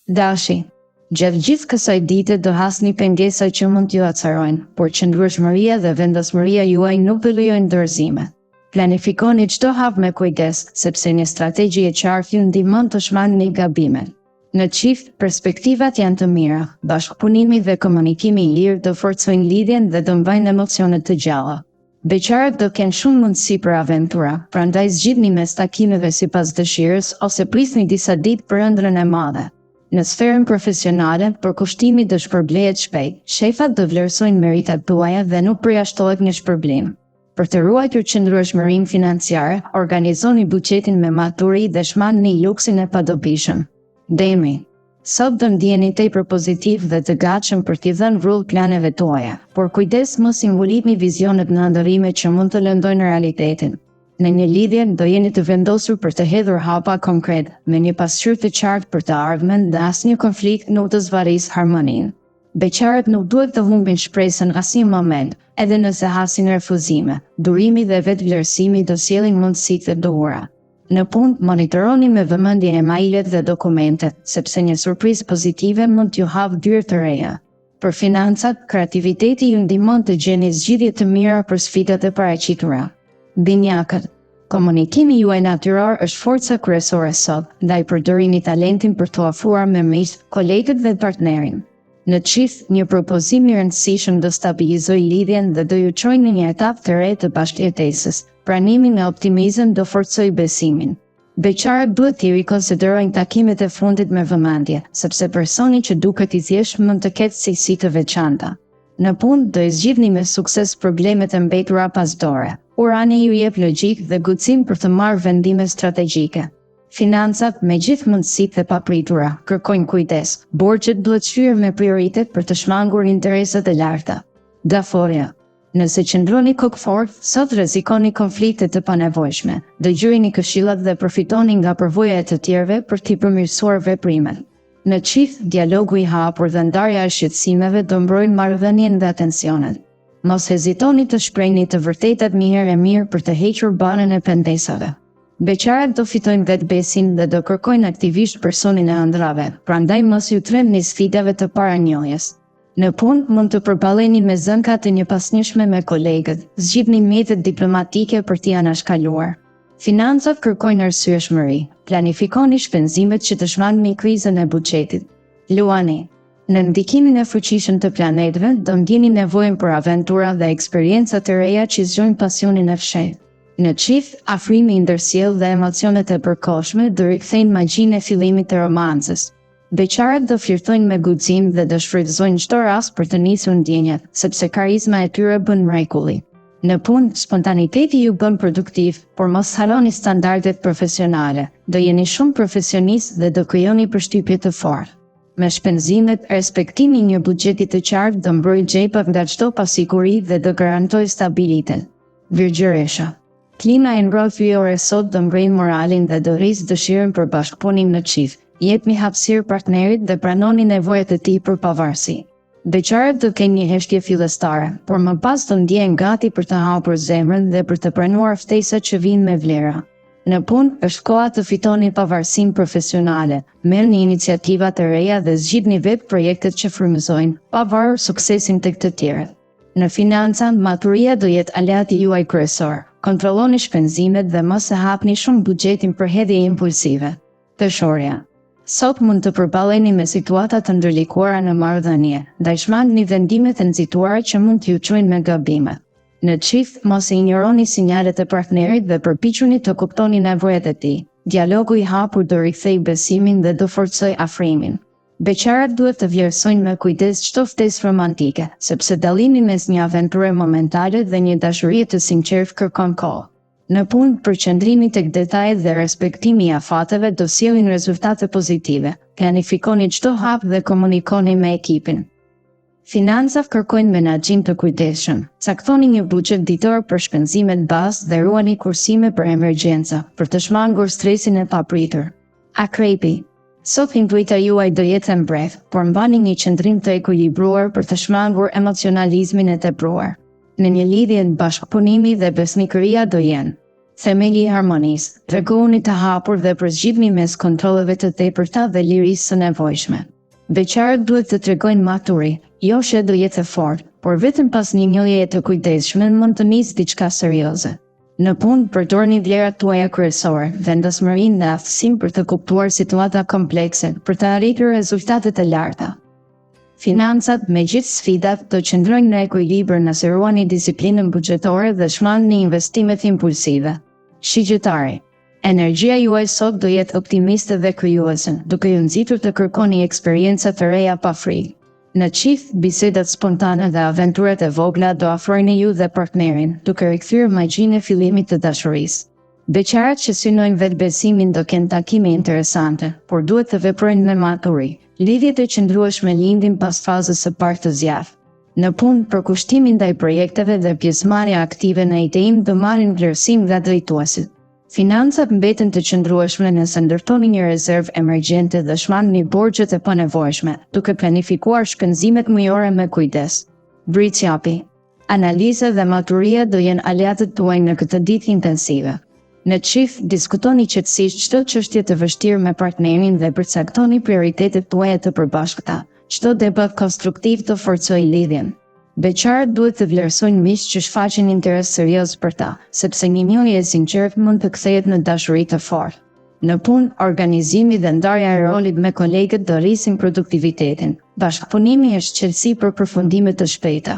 Dashi. Gjatë gjithë kësaj dite do hasni pengesa që mund t'ju acarojnë, por qëndrueshmëria dhe vendosmëria juaj nuk do lejojnë dorëzime. Planifikoni çdo hap me kujdes, sepse një strategji e qartë ju ndihmon të shmangni gabimet. Në çift, perspektivat janë të mira, bashkëpunimi dhe komunikimi i lirë do forcojnë lidhjen dhe do mbajnë emocione të gjalla. Beqarët do kenë shumë mundësi për aventura, prandaj zgjidhni mes takimeve sipas dëshirës ose prisni disa ditë për ëndrrën e madhe. Në sferën profesionale, përkushtimi do shpërblehet shpejt. Shefat do vlerësojnë meritat tuaja dhe nuk përjashtohet një shpërblim. Për të ruajtur qëndrueshmërinë financiare, organizoni buxhetin me maturi dhe shmangni luksin e padobishëm. Demi. Sot do ndjeni tepër pozitiv dhe të gatshëm për t'i dhënë rrull planeve tuaja, por kujdes mos i mbulitni vizionet në ndërrime që mund të lëndojnë realitetin. Në një lidhje do jeni të vendosur për të hedhur hapa konkret, me një pasqyrë të qartë për të ardhmen dhe asnjë konflikt nuk të zvarrisë harmoninë. Beqarët nuk duhet të humbin shpresën asnjë moment, edhe nëse hasin refuzime. Durimi dhe vetvlerësimi do sjellin mundësitë e duhura. Në punë, monitoroni me vëmendje emailet dhe dokumentet, sepse një surprizë pozitive mund t'ju hapë dyert të reja. Për financat, kreativiteti ju ndihmon të gjeni zgjidhje të mira për sfidat e paraqitura. Binjakët. Komunikimi juaj natyror është forca kryesore sot, ndaj përdorini talentin për t'u afruar me miq, kolegët dhe partnerin. Në çift, një propozim i rëndësishëm do stabilizojë lidhjen dhe do ju çojë në një etapë të re të bashkëjetesës. Pranimi me optimizëm do forcojë besimin. Beqarët duhet t'i rikonsiderojnë takimet e fundit me vëmendje, sepse personi që duket i thjeshtë mund të ketë cilësi të veçanta. Në punë do i zgjidhni me sukses problemet e mbetura pas dore. Urani ju jep logjik dhe guxim për të marrë vendime strategjike. Financat, me gjithë mundësitë e papritura, kërkojnë kujdes. Borxhet duhet shyer me prioritet për të shmangur interesat e larta. Daforia. Nëse qëndroni kokfort, sot rrezikoni konflikte të panevojshme. Dëgjojini këshillat dhe përfitoni nga përvoja e të tjerëve për t'i përmirësuar veprimet. Në çift, dialogu i hapur dhe ndarja e shqetësimeve do mbrojnë marrëdhënien dhe atencionet. Mos hezitoni të shprehni të vërtetat mirë për të hequr banën e pendesave. Beqarët do fitojnë vetbesin dhe do kërkojnë aktivisht personin e ëndrave, prandaj mos ju trembni sfidave të paranjohjes. Në punë mund të përballeni me zënkat e njëpasnjëshme me kolegët, zgjidhni mjetet diplomatike për t'i anashkaluar. Financat kërkojnë arsyeshmëri. Planifikoni shpenzimet që të shmangni krizën e buxhetit. Luani. Në ndikimin e fuqishëm të planetëve, do ndjeni nevojën për aventura dhe eksperienca të reja që zgjojnë pasionin e fshehtë. Në çift, afrimi i ndërsjellë dhe emocionet e përkohshme do rikthejnë magjinë e fillimit të romancës. Beqarët do flirtojnë me guxim dhe do shfrytëzojnë çdo rast për të nisur ndjenjat, sepse karizma e tyre bën mrekulli. Në punë, spontaniteti ju bën produktiv, por mos harroni standardet profesionale. Do jeni shumë profesionist dhe do krijoni përshtypje të fortë. Me shpenzimet, respektimi i një buxheti të qartë do mbrojë xhepat nga çdo pasiguri dhe do garantojë stabilitet. Virgjëresha. Klima e ngrohtësore sot do mbrojë moralin dhe do rrisë dëshirën për bashkëpunim në çift. Jepni hapësirë partnerit dhe pranoni nevojat e tij për pavarësi. Beqarët do kenë një heshtje fillestare, por më pas do ndjehen gati për të hapur zemrën dhe për të pranuar ftesat që vijnë me vlera. Në punë, është koha të fitoni pavarësinë profesionale, merrni iniciativa të reja dhe zgjidhni vetë projektet që frymëzojnë, pa varur suksesin tek të tjerët. Në financa, maturia do jetë aleati juaj kryesor. Kontrolloni shpenzimet dhe mos e hapni shumë buxhetin për hedhje impulsive. Peshorja. Sot mund të përballeni me situata të ndërlikuara në marrëdhënie, ndaj shmangni vendimet e nxituara që mund t'ju çojnë me gabime. Në çift, mos e injoroni sinjalet e partnerit dhe përpiquni të kuptoni nevojat e tij. Dialogu i hapur do rikthejë besimin dhe do forcojë afrimin. Beqarët duhet të vlerësojnë me kujdes çdo ftesë romantike, sepse dallimi mes një aventure momentale dhe një dashurie të sinqertë kërkon kohë. Në punë, përqendrimi tek detajet dhe respektimi i afateve do sjellin rezultate pozitive. Planifikoni çdo hap dhe komunikoni me ekipin. Financat kërkojnë menaxhim të kujdesshëm. Caktoni një buxhet ditor për shpenzimet bazë dhe ruani kursime për emergjenca, për të shmangur stresin e papritur. Akrepi. Sot intuita juaj do jetë e mbredh, por mbani një qëndrim të ekuilibruar për të shmangur emocionalizmin e tepruar. Në një lidhje bashkëpunimi dhe besnikëria do jenë. Themeli i harmonisë, tregoni të hapur dhe përzgjidhni mes kontrolleve të tepërta dhe lirisë së nevojshme. Beqarët duhet të tregojnë maturi, jo do jetë e fortë, por vetëm pas një njohjeje të kujdesshme mund të nisë diçka serioze. Në punë, përdorni vlerat tuaja kryesore, vendosmërinë dhe aftësinë për të kuptuar situata komplekse, për të arritur rezultate të larta. Financat, me gjithë sfidat, do qëndrojnë në ekuilibër nëse ruani disiplinën buxhetore dhe shmangni investimet impulsive. Shigjetari, energjia juaj sot do jetë optimiste dhe krijuese, duke ju nxitur të kërkoni eksperjenca të reja pa frikë. Në çift, bisedat spontane dhe aventurat e vogla do afrojnë ju dhe partnerin, duke rikthyer magjinë e fillimit të dashurisë. Beqarat që synojnë vetbesimin do kenë takime interesante, por duhet të veprojnë me maturi. Lidhjet e qëndrueshme lindin pas fazës së parë të zjarrit. Në punë, përkushtimi ndaj projekteve dhe pjesëmarrja aktive në idejim do marrin vlerësim nga drejtuesit. Financat mbeten të qëndrueshme nëse ndërtoni një rezervë emergjente dhe shmangni borxhet e panevojshme, duke planifikuar shpenzimet mujore me kujdes. Britsjapi, analiza dhe maturia do jenë aleatët tuaj në këtë ditë intensive. Në çift, diskutoni qetësisht çdo çështje të vështirë me partnerin dhe përcaktoni prioritetet tuaja të përbashkëta. Çdo debat konstruktiv të forcojë lidhjen. Beqarët duhet të vlerësojnë miq që shfaqin interes serioz për ta, sepse një njohje e sinqertë mund të kthehet në dashuri të fortë. Në punë, organizimi dhe ndarja e rolit me kolegët do rrisin produktivitetin. Bashkëpunimi është çelësi për përfundime të shpejta.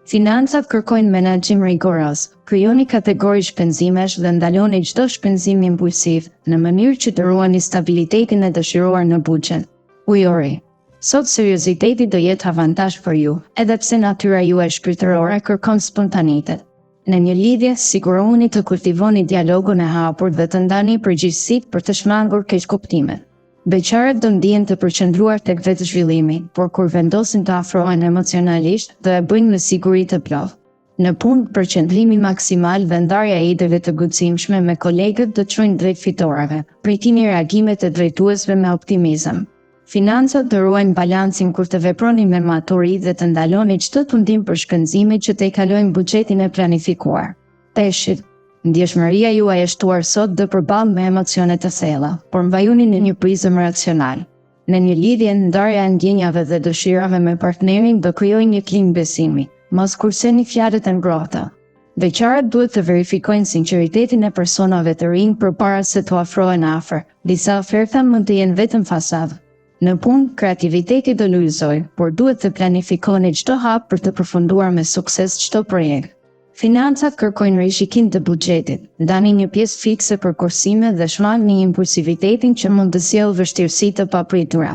Financat kërkojnë menaxhim rigoroz. Krijoni kategori shpenzimesh dhe ndaloni çdo shpenzim impulsiv në mënyrë që të ruani stabilitetin e dëshiruar në buxhet. Ujori. Sot serioziteti do jetë avantazh për ju, edhe pse natyra juaj shpirtërore kërkon spontanitet. Në një lidhje, sigurohuni të kultivoni dialogun e hapur dhe të ndani përgjegjësitë për të shmangur keqkuptimet. Beqarët do ndihen të përqendruar tek vetëzhvillimi, por kur vendosin të afrohen emocionalisht, do e bëjnë me siguri të plotë. Në punë, përqendrimi maksimal dhe ndarja e ideve të guximshme me kolegët do çojnë drejt fitorave. Pritini reagimet e drejtuesve me optimizëm. Financat do ruajnë balancin kur të veproni me maturi dhe të ndaloni çdo tundim për shpenzime që të kalojnë buxhetin e planifikuar. Peshqit, ndjeshmëria juaj e shtuar sot do përballë me emocione të thella, por mbajuni në një prizëm racional. Në një lidhje, ndarja e ndjenjave dhe dëshirave me partnerin do krijojë një klimë besimi. Mos kurseni fjalët e ngrohta. Beqarët duhet të verifikojnë sinqeritetin e personave të rinj përpara se t'u afrohen afër. Disa oferta mund të jenë vetëm fasadë. Në punë, kreativiteti do luizojë, por duhet të planifikoni çdo hap për të përfunduar me sukses çdo projekt. Financat kërkojnë rishikim të buxhetit. Ndani një pjesë fikse për kursime dhe shmangni impulsivitetin që mund të sjellë vështirësi të papritura.